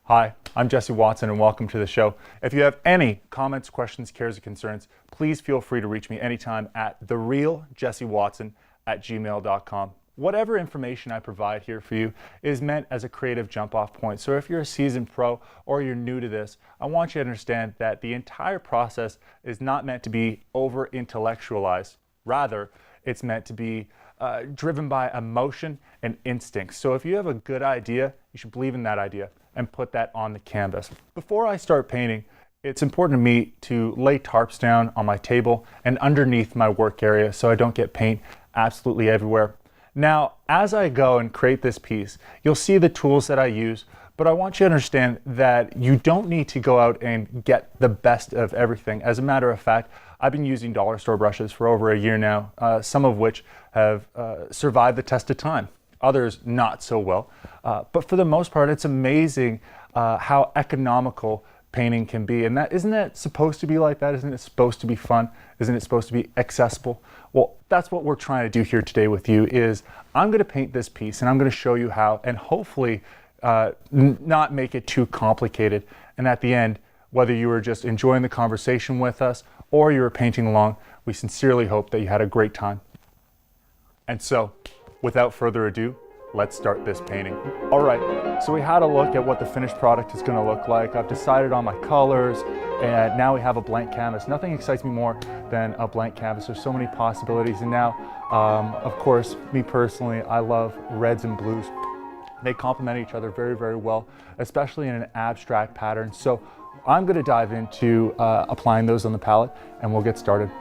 Hi, I'm Jesse Watson and welcome to the show. If you have any comments, questions, cares, or concerns, please feel free to reach me anytime at therealjessewatson@gmail.com. Whatever information I provide here for you is meant as a creative jump-off point. So if you're a seasoned pro or you're new to this, I want you to understand that the entire process is not meant to be over-intellectualized. Rather, it's meant to be driven by emotion and instinct. So if you have a good idea, you should believe in that idea and put that on the canvas. Before I start painting, it's important to me to lay tarps down on my table and underneath my work area so I don't get paint absolutely everywhere. Now, as I go and create this piece, you'll see the tools that I use, but I want you to understand that you don't need to go out and get the best of everything. As a matter of fact, I've been using dollar store brushes for over a year now, some of which have survived the test of time. Others not so well. But for the most part, it's amazing how economical painting can be. And isn't it supposed to be like that? Isn't it supposed to be fun? Isn't it supposed to be accessible? Well, that's what we're trying to do here today with you is I'm going to paint this piece and I'm going to show you how and hopefully not make it too complicated. And at the end, whether you were just enjoying the conversation with us or you were painting along, we sincerely hope that you had a great time. And so, without further ado, let's start this painting. All right, so we had a look at what the finished product is going to look like. I've decided on my colors, and now we have a blank canvas. Nothing excites me more than a blank canvas. There's so many possibilities, and now, of course, me personally, I love reds and blues. They complement each other very, very well, especially in an abstract pattern. So I'm going to dive into applying those on the palette, and we'll get started.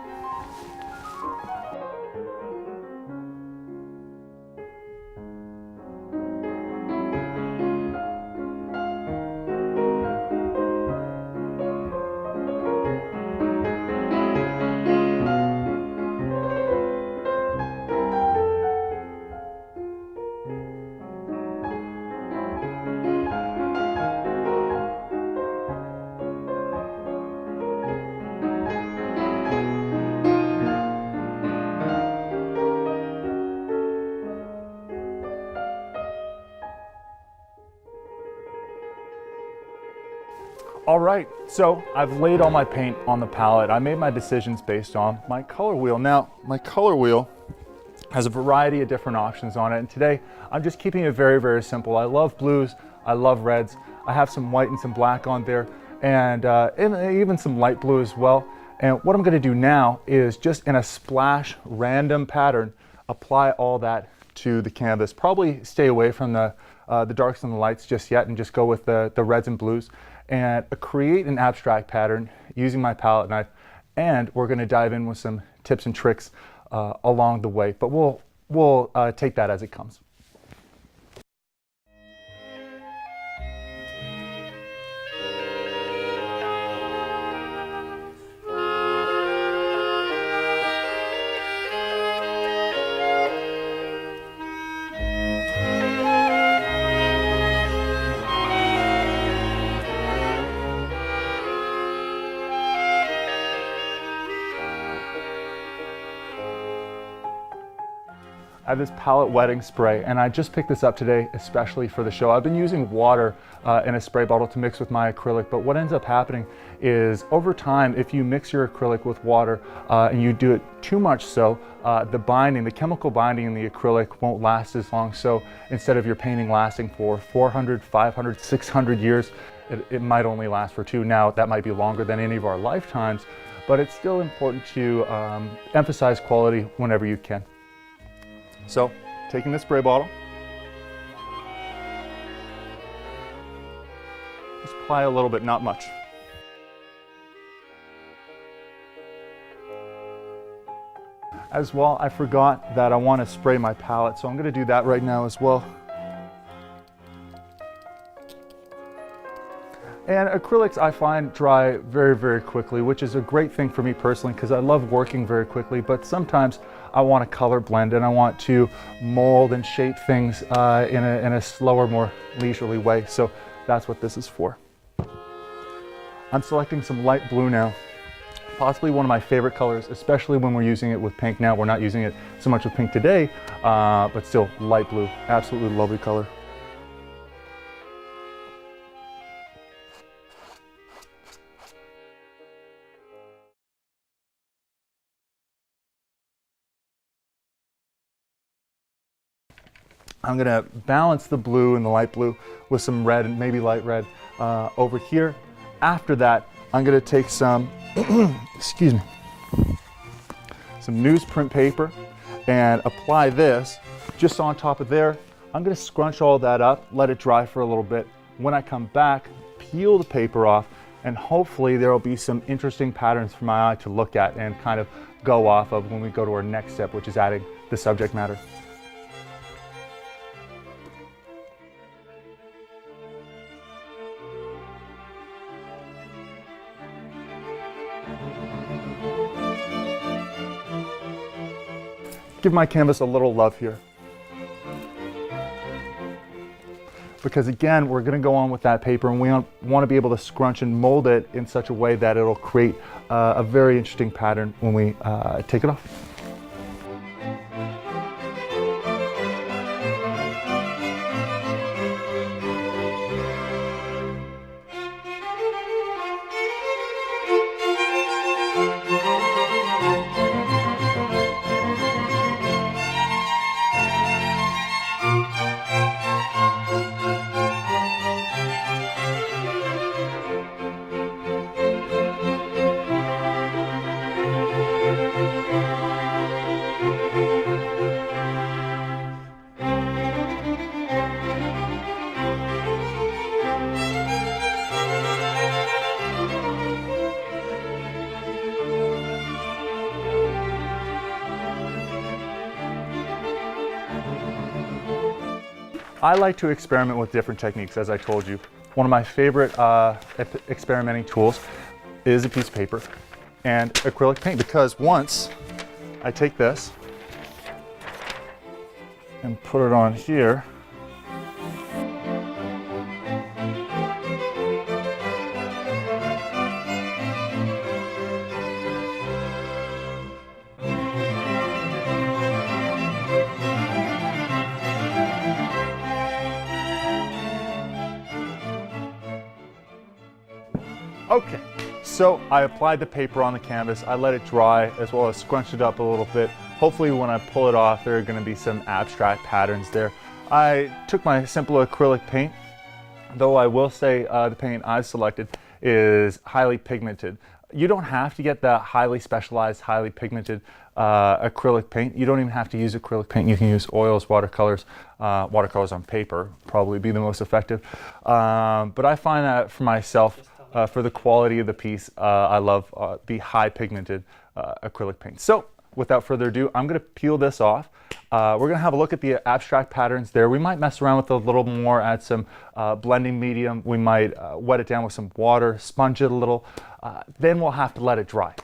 All right, so I've laid all my paint on the palette. I made my decisions based on my color wheel. Now, my color wheel has a variety of different options on it, and today I'm just keeping it very, very simple. I love blues, I love reds. I have some white and some black on there, and even some light blue as well. And what I'm gonna do now is just in a splash random pattern, apply all that to the canvas. Probably stay away from the darks and the lights just yet and just go with the reds and blues and create an abstract pattern using my palette knife. And we're going to dive in with some tips and tricks along the way, but we'll take that as it comes. I have this palette wetting spray, and I just picked this up today especially for the show. I've been using water in a spray bottle to mix with my acrylic, but what ends up happening is over time, if you mix your acrylic with water and you do it too much so, the chemical binding in the acrylic won't last as long. So instead of your painting lasting for 400, 500, 600 years, it might only last for 2. Now, that might be longer than any of our lifetimes, but it's still important to emphasize quality whenever you can. So, taking the spray bottle, just apply a little bit, not much. As well, I forgot that I want to spray my palette, so I'm going to do that right now as well. And acrylics I find dry very, very quickly, which is a great thing for me personally because I love working very quickly, but sometimes I want to color blend and I want to mold and shape things in a slower, more leisurely way. So that's what this is for. I'm selecting some light blue now. Possibly one of my favorite colors, especially when we're using it with pink. Now we're not using it so much with pink today, but still light blue, absolutely lovely color. I'm gonna balance the blue and the light blue with some red and maybe light red over here. After that, I'm gonna take some, excuse me, some newsprint paper and apply this just on top of there. I'm gonna scrunch all that up, let it dry for a little bit. When I come back, peel the paper off, and hopefully there will be some interesting patterns for my eye to look at and kind of go off of when we go to our next step, which is adding the subject matter. Give my canvas a little love here. Because again, we're gonna go on with that paper and we want to be able to scrunch and mold it in such a way that it'll create a very interesting pattern when we take it off. I like to experiment with different techniques, as I told you. One of my favorite experimenting tools is a piece of paper and acrylic paint, because once I take this and put it on here, okay, so I applied the paper on the canvas, I let it dry, as well as scrunched it up a little bit. Hopefully when I pull it off, there are going to be some abstract patterns there. I took my simple acrylic paint, though I will say the paint I've selected is highly pigmented. You don't have to get the highly specialized, highly pigmented acrylic paint. You don't even have to use acrylic paint. You can use oils, watercolors. Watercolors on paper probably be the most effective. But I find that for myself, for the quality of the piece, I love the high pigmented acrylic paint. So without further ado, I'm going to peel this off. We're going to have a look at the abstract patterns there. We might mess around with it a little more, add some blending medium. We might wet it down with some water, sponge it a little. Then we'll have to let it dry.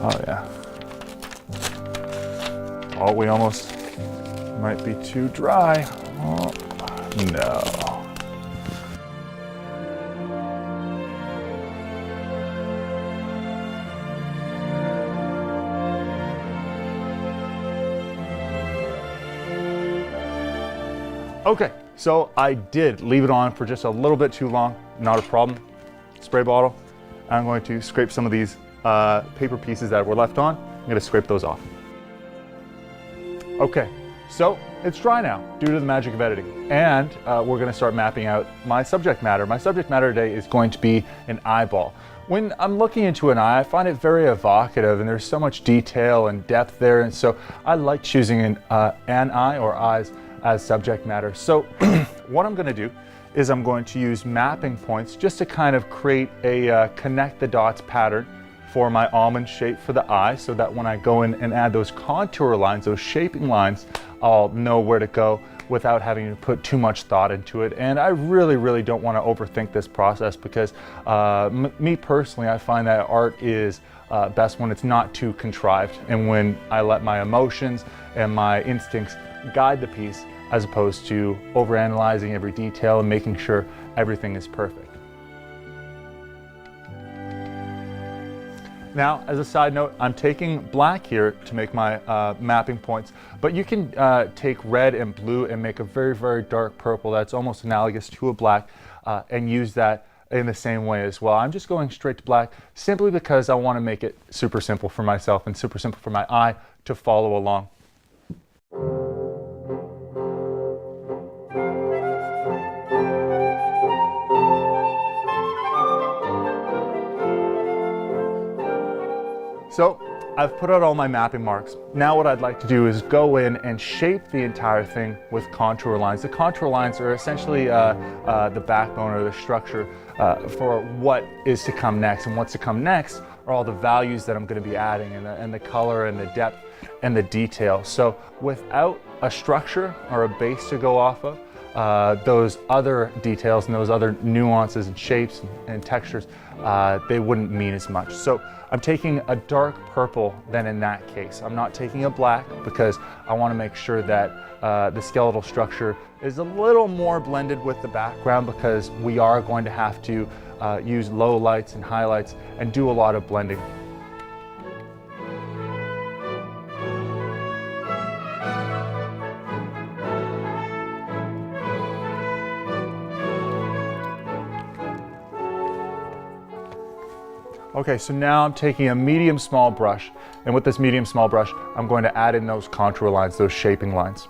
Oh yeah. Oh, we almost might be too dry. Oh. No. Okay, so I did leave it on for just a little bit too long, not a problem. Spray bottle. I'm going to scrape some of these paper pieces that were left on. I'm going to scrape those off. Okay, so it's dry now due to the magic of editing, and we're going to start mapping out my subject matter. My subject matter today is going to be an eyeball. When I'm looking into an eye, I find it very evocative, and there's so much detail and depth there, and so I like choosing an eye or eyes as subject matter. So what I'm going to do is I'm going to use mapping points just to kind of create a connect the dots pattern for my almond shape for the eye, so that when I go in and add those contour lines, those shaping lines, I'll know where to go without having to put too much thought into it. And I really don't want to overthink this process, because me personally, I find that art is best when it's not too contrived, and when I let my emotions and my instincts guide the piece, as opposed to overanalyzing every detail and making sure everything is perfect. Now, as a side note, I'm taking black here to make my mapping points, but you can take red and blue and make a very dark purple that's almost analogous to a black, and use that in the same way as well. I'm just going straight to black simply because I want to make it super simple for myself and super simple for my eye to follow along. So I've put out all my mapping marks. Now what I'd like to do is go in and shape the entire thing with contour lines. The contour lines are essentially the backbone or the structure for what is to come next. And what's to come next are all the values that I'm going to be adding, and the color and the depth and the detail. So without a structure or a base to go off of, those other details and those other nuances and shapes and textures, they wouldn't mean as much. So I'm taking a dark purple then in that case. I'm not taking a black because I want to make sure that the skeletal structure is a little more blended with the background, because we are going to have to use low lights and highlights and do a lot of blending. Okay, so now I'm taking a medium small brush, and with this medium small brush, I'm going to add in those contour lines, those shaping lines.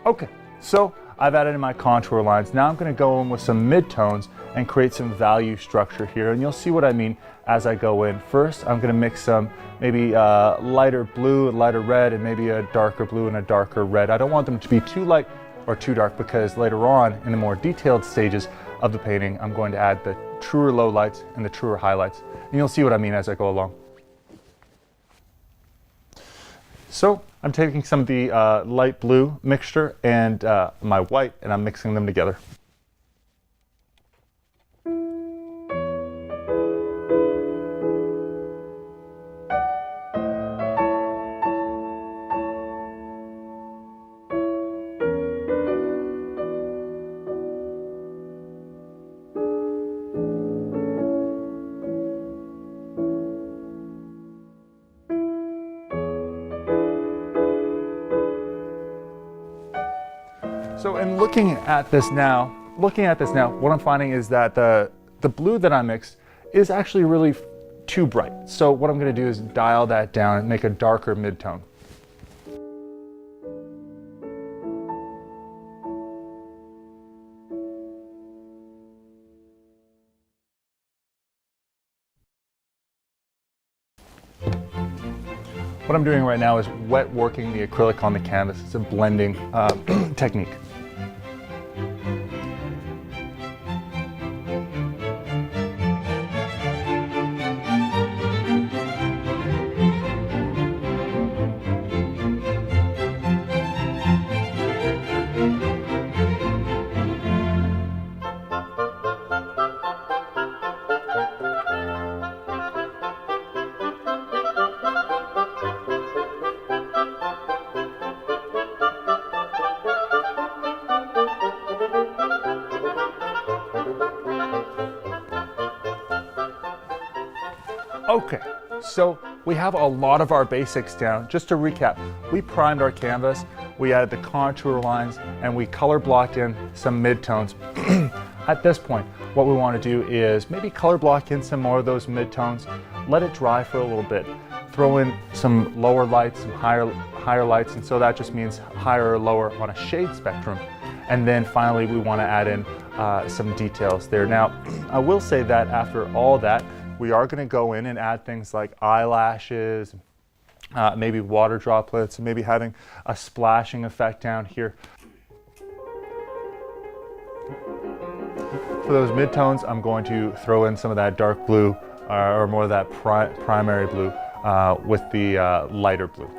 Okay, so I've added in my contour lines. Now I'm going to go in with some midtones and create some value structure here, and you'll see what I mean as I go in. First, I'm going to mix some maybe lighter blue, lighter red, and maybe a darker blue and a darker red. I don't want them to be too light or too dark, because later on in the more detailed stages of the painting, I'm going to add the truer low lights and the truer highlights, and you'll see what I mean as I go along. So I'm taking some of the light blue mixture and my white, and I'm mixing them together. So in looking at this now, what I'm finding is that the blue that I mixed is actually really too bright. So what I'm going to do is dial that down and make a darker midtone. What I'm doing right now is wet working the acrylic on the canvas. It's a blending technique. Okay, so we have a lot of our basics down. Just to recap, we primed our canvas, we added the contour lines, and we color blocked in some midtones. At this point, what we want to do is maybe color block in some more of those midtones, let it dry for a little bit, throw in some lower lights, some higher lights, and so that just means higher or lower on a shade spectrum. And then finally, we want to add in some details there. Now, I will say that after all that, we are going to go in and add things like eyelashes, maybe water droplets, and maybe having a splashing effect down here. For those midtones, I'm going to throw in some of that dark blue or more of that primary blue with the lighter blue.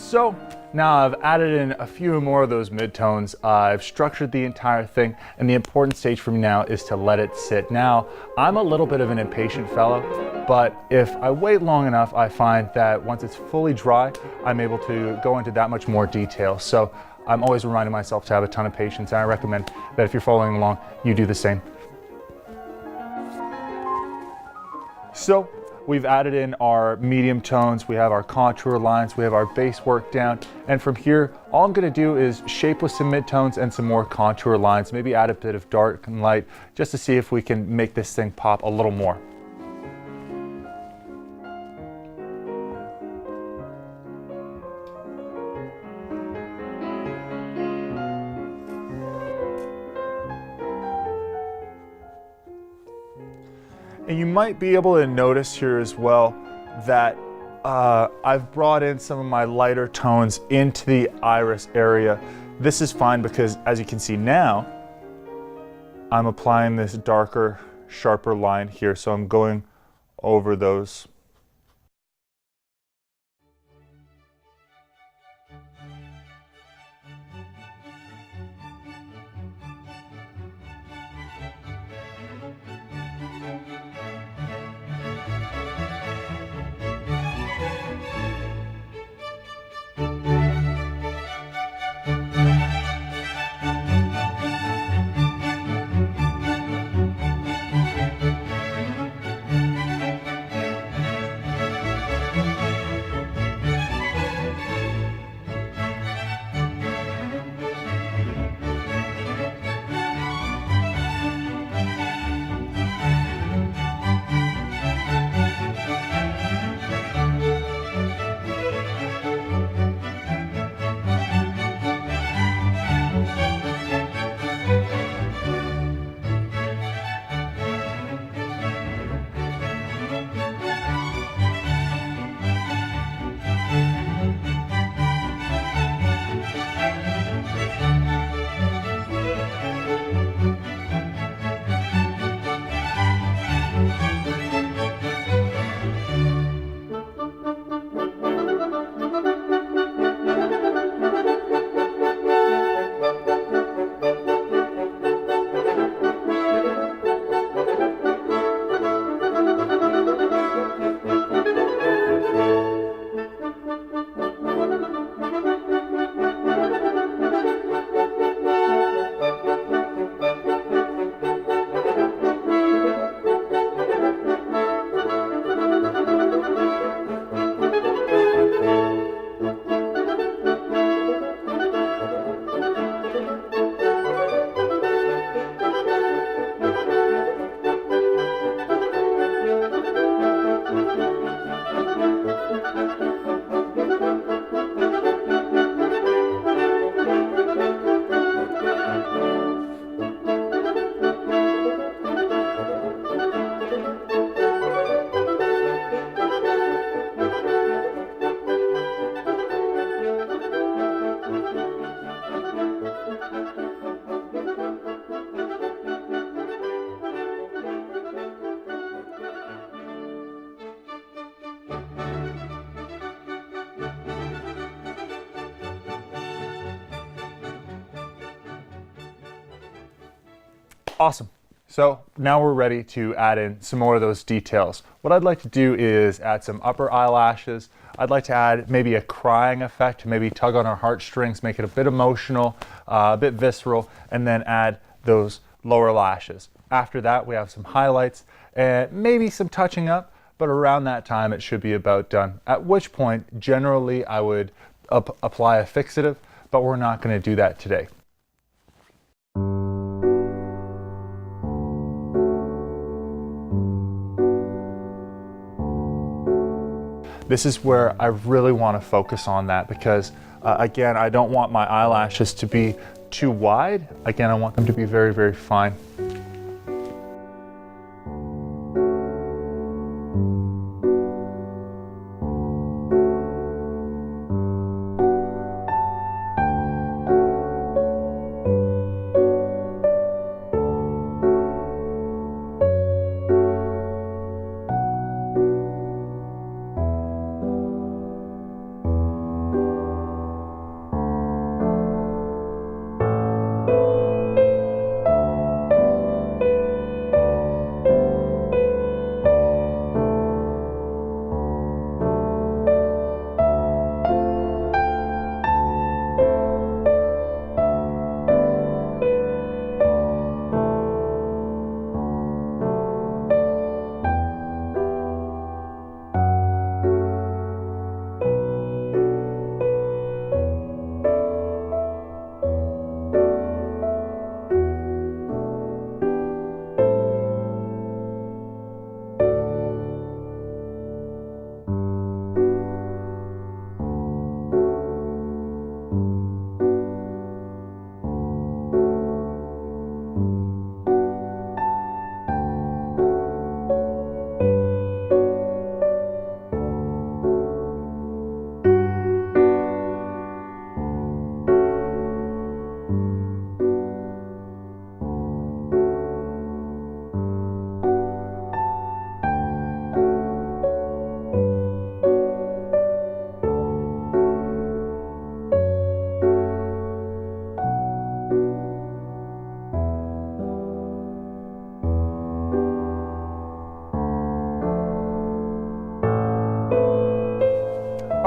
So now I've added in a few more of those midtones. I've structured the entire thing, and the important stage for me now is to let it sit. Now, I'm a little bit of an impatient fellow, but if I wait long enough, I find that once it's fully dry, I'm able to go into that much more detail. So I'm always reminding myself to have a ton of patience, and I recommend that if you're following along, you do the same. So we've added in our medium tones, we have our contour lines, we have our base work down, and from here, all I'm gonna do is shape with some midtones and some more contour lines, maybe add a bit of dark and light, just to see if we can make this thing pop a little more. And you might be able to notice here as well that I've brought in some of my lighter tones into the iris area. This is fine because, as you can see now, I'm applying this darker, sharper line here. So I'm going over those. Awesome. So now we're ready to add in some more of those details. What I'd like to do is add some upper eyelashes. I'd like to add maybe a crying effect, maybe tug on our heartstrings, make it a bit emotional, a bit visceral, and then add those lower lashes. After that, we have some highlights and maybe some touching up, but around that time it should be about done. At which point, generally I would apply a fixative, but we're not going to do that today. This is where I really want to focus on that because, again, I don't want my eyelashes to be too wide. Again, I want them to be very, very fine.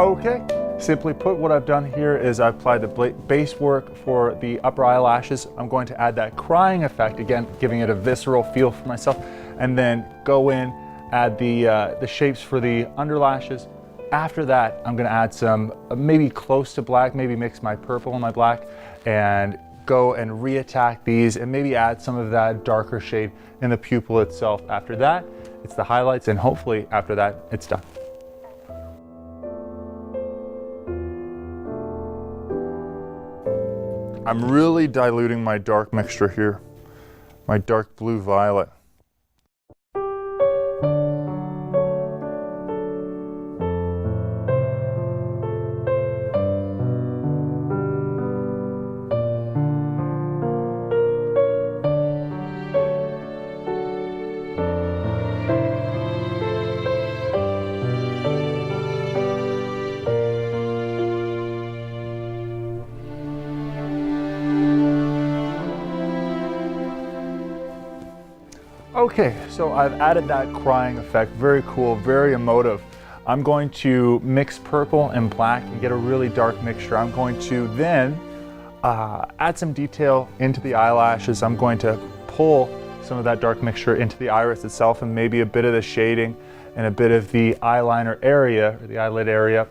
Okay, simply put, what I've done here is I've applied the base work for the upper eyelashes. I'm going to add that crying effect, again, giving it a visceral feel for myself, and then go in, add the shapes for the under lashes. After that, I'm gonna add some, maybe close to black, maybe mix my purple and my black, and go and re-attack these, and maybe add some of that darker shade in the pupil itself. After that, it's the highlights, and hopefully after that, it's done. I'm really diluting my dark mixture here, my dark blue violet. Okay, so I've added that crying effect, very cool, very emotive. I'm going to mix purple and black and get a really dark mixture. I'm going to then add some detail into the eyelashes. I'm going to pull some of that dark mixture into the iris itself, and maybe a bit of the shading and a bit of the eyeliner area, or the eyelid area.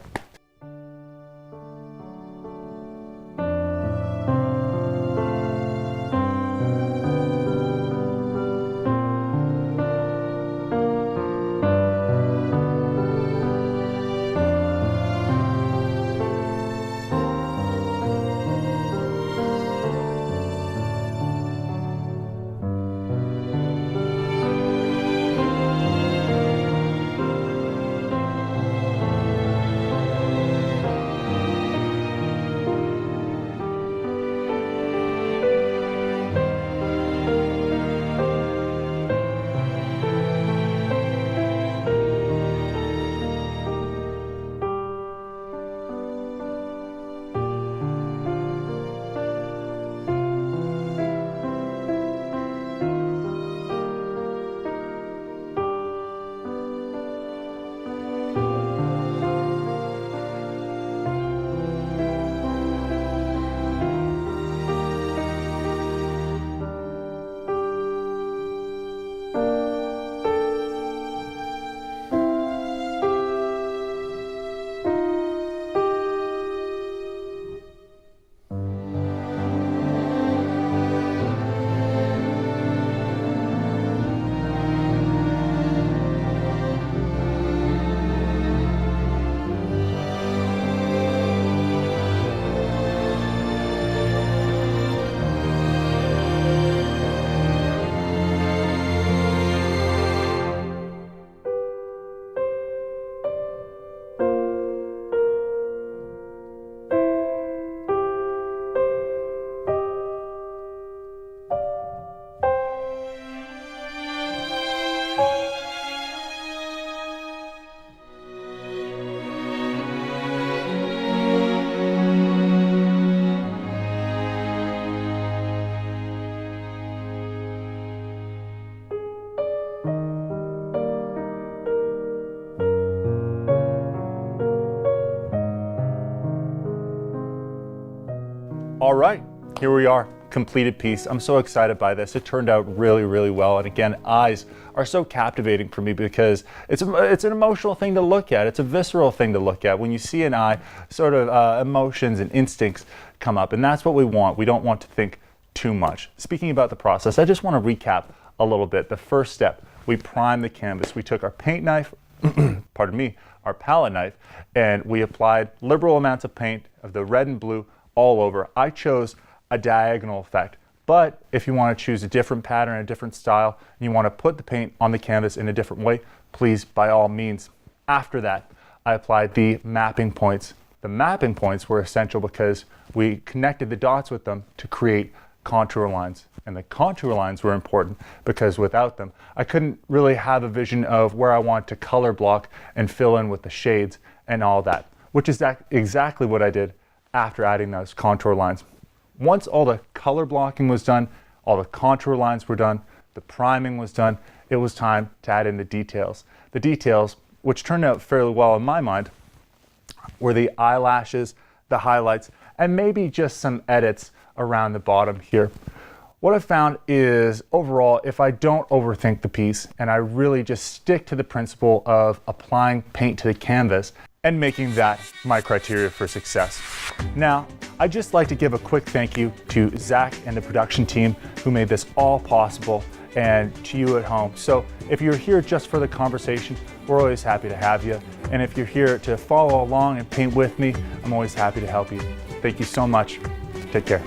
All right, here we are, completed piece. I'm so excited by this. It turned out really, really well. And again, eyes are so captivating for me because it's an emotional thing to look at. It's a visceral thing to look at. When you see an eye, sort of emotions and instincts come up, and that's what we want. We don't want to think too much. Speaking about the process, I just want to recap a little bit. The first step, we primed the canvas. We took our paint knife, pardon me, our palette knife, and we applied liberal amounts of paint of the red and blue all over. I chose a diagonal effect, but if you want to choose a different pattern, a different style, and you want to put the paint on the canvas in a different way, please, by all means. After that, I applied the mapping points. The mapping points were essential because we connected the dots with them to create contour lines. And the contour lines were important because without them, I couldn't really have a vision of where I want to color block and fill in with the shades and all that, which is exactly what I did after adding those contour lines. Once all the color blocking was done, all the contour lines were done, the priming was done, it was time to add in the details. The details, which turned out fairly well in my mind, were the eyelashes, the highlights, and maybe just some edits around the bottom here. What I've found is overall, if I don't overthink the piece and I really just stick to the principle of applying paint to the canvas and making that my criteria for success. Now, I'd just like to give a quick thank you to Zach and the production team who made this all possible, and to you at home. So if you're here just for the conversation, we're always happy to have you. And if you're here to follow along and paint with me, I'm always happy to help you. Thank you so much. Take care.